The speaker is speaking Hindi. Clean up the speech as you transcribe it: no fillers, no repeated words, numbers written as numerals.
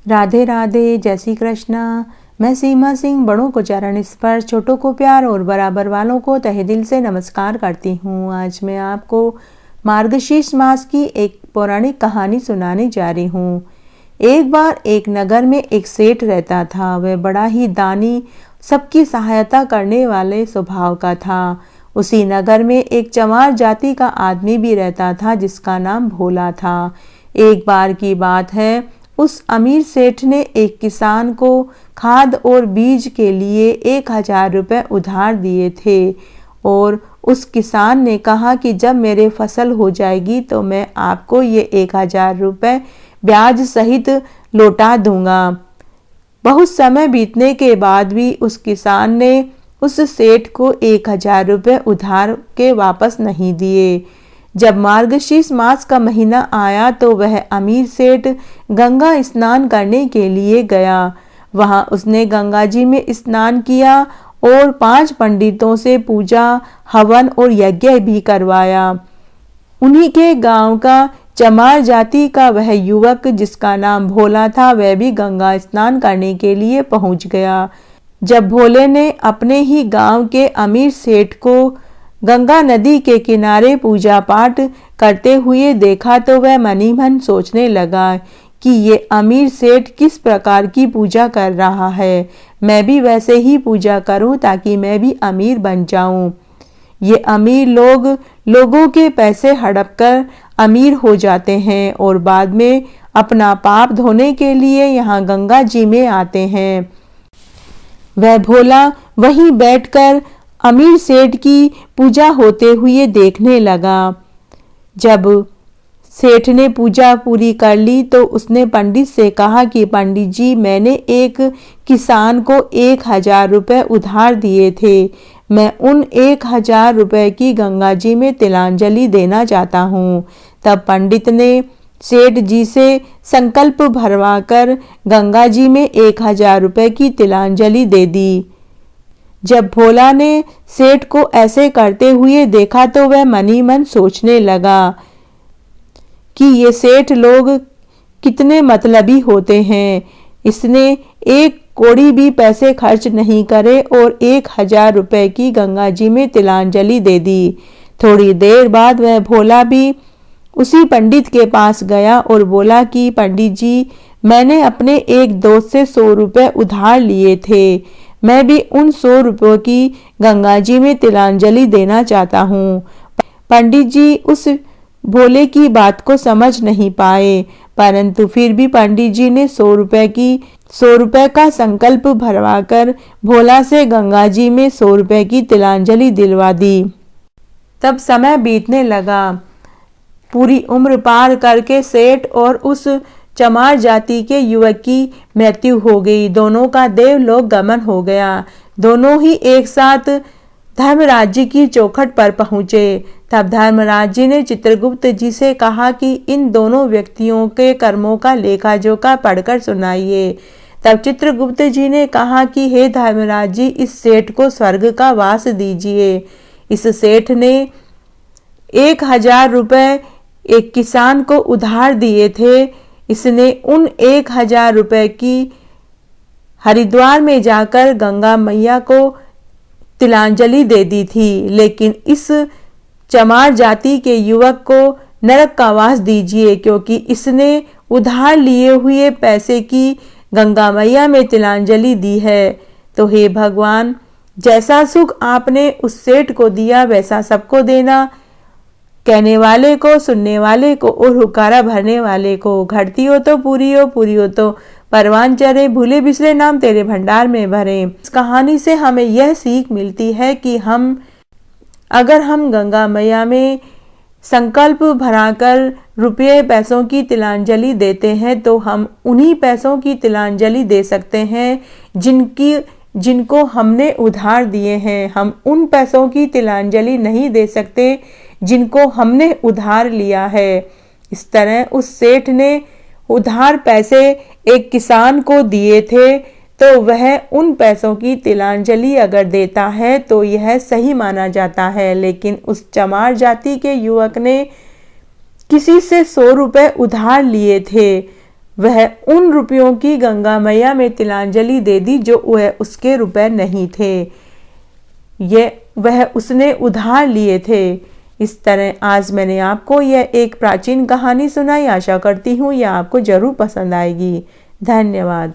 राधे राधे, जय श्री कृष्णा। मैं सीमा सिंह बड़ों को चरण स्पर्श, छोटों को प्यार और बराबर वालों को तहे दिल से नमस्कार करती हूँ। आज मैं आपको मार्गशीर्ष मास की एक पौराणिक कहानी सुनाने जा रही हूँ। एक बार एक नगर में एक सेठ रहता था। वह बड़ा ही दानी, सबकी सहायता करने वाले स्वभाव का था। उसी नगर में एक चमार जाति का आदमी भी रहता था जिसका नाम भोला था। एक बार की बात है, उस अमीर सेठ ने एक किसान को खाद और बीज के लिए 1000 रुपये उधार दिए थे और उस किसान ने कहा कि जब मेरे फसल हो जाएगी तो मैं आपको ये 1000 रुपये ब्याज सहित लौटा दूंगा। बहुत समय बीतने के बाद भी उस किसान ने उस सेठ को 1000 रुपये उधार के वापस नहीं दिए। जब मार्गशीर्ष मास का महीना आया तो वह अमीर सेठ गंगा स्नान करने के लिए गया। वहां उसने गंगा जी में स्नान किया और 5 पंडितों से पूजा, हवन और यज्ञ भी करवाया। उन्हीं के गांव का चमार जाति का वह युवक जिसका नाम भोला था, वह भी गंगा स्नान करने के लिए पहुंच गया। जब भोले ने अपने ही गांव के अमीर सेठ को गंगा नदी के किनारे पूजा पाठ करते हुए देखा तो वह मनी मन सोचने लगा कि ये अमीर सेठ किस प्रकार की पूजा कर रहा है। मैं भी वैसे ही पूजा करूं ताकि मैं भी अमीर बन जाऊं। ये अमीर लोग लोगों के पैसे हड़प कर अमीर हो जाते हैं और बाद में अपना पाप धोने के लिए यहाँ गंगा जी में आते हैं। वह भोला वहीं बैठकर अमीर सेठ की पूजा होते हुए देखने लगा। जब सेठ ने पूजा पूरी कर ली तो उसने पंडित से कहा कि पंडित जी, मैंने एक किसान को 1000 रुपये उधार दिए थे। मैं उन 1000 रुपये की गंगा जी में तिलांजलि देना चाहता हूँ। तब पंडित ने सेठ जी से संकल्प भरवाकर गंगा जी में 1000 रुपये की तिलांजलि दे दी। जब भोला ने सेठ को ऐसे करते हुए देखा तो वह मनी मन सोचने लगा कि ये सेठ लोग कितने मतलबी होते हैं। इसने एक कौड़ी भी पैसे खर्च नहीं करे और 1000 रुपये की गंगा जी में तिलांजलि दे दी। थोड़ी देर बाद वह भोला भी उसी पंडित के पास गया और बोला कि पंडित जी, मैंने अपने एक दोस्त से 100 रुपये उधार लिए थे। मैं भी उन 100 रुपयों की गंगा जी में तिलांजलि देना चाहता हूँ। पंडित जी उस भोले की बात को समझ नहीं पाए, परंतु फिर भी पंडित जी ने 100 रुपये का संकल्प भरवाकर भोला से गंगा जी में 100 रुपये की तिलांजलि दिलवा दी। तब समय बीतने लगा। पूरी उम्र पार करके सेठ और उस चमार जाति के युवक की मृत्यु हो गई। दोनों का देवलोक गमन हो गया। दोनों ही एक साथ धर्मराज जी की चौखट पर पहुंचे। तब धर्मराज जी ने चित्रगुप्त जी से कहा कि इन दोनों व्यक्तियों के कर्मों का लेखा जोखा पढ़कर सुनाइए। तब चित्रगुप्त जी ने कहा कि हे धर्मराज जी, इस सेठ को स्वर्ग का वास दीजिए। इस सेठ ने 1000 रुपये एक किसान को उधार दिए थे। इसने उन 1000 रुपये की हरिद्वार में जाकर गंगा मैया को तिलांजलि दे दी थी, लेकिन इस चमार जाति के युवक को नरक का वास दीजिए क्योंकि इसने उधार लिए हुए पैसे की गंगा मैया में तिलांजलि दी है। तो हे भगवान, जैसा सुख आपने उस सेठ को दिया वैसा सबको देना। कहने वाले को, सुनने वाले को और हुकारा भरने वाले को। घटती हो तो पूरी हो, पूरी हो तो परवान चढ़े, भूले बिसरे नाम तेरे भंडार में भरे। इस कहानी से हमें यह सीख मिलती है कि अगर हम गंगा मैया में संकल्प भराकर रुपये पैसों की तिलांजलि देते हैं तो हम उन्हीं पैसों की तिलांजलि दे सकते हैं जिनको हमने उधार दिए हैं। हम उन पैसों की तिलांजलि नहीं दे सकते जिनको हमने उधार लिया है। इस तरह उस सेठ ने उधार पैसे एक किसान को दिए थे, तो वह उन पैसों की तिलांजलि अगर देता है तो यह सही माना जाता है। लेकिन उस चमार जाति के युवक ने किसी से 100 रुपये उधार लिए थे वह उन रुपयों की गंगा मैया में तिलांजलि दे दी जो वह उसके रुपए नहीं थे, वह उसने उधार लिए थे। इस तरह आज मैंने आपको यह एक प्राचीन कहानी सुनाई। आशा करती हूँ यह आपको जरूर पसंद आएगी। धन्यवाद।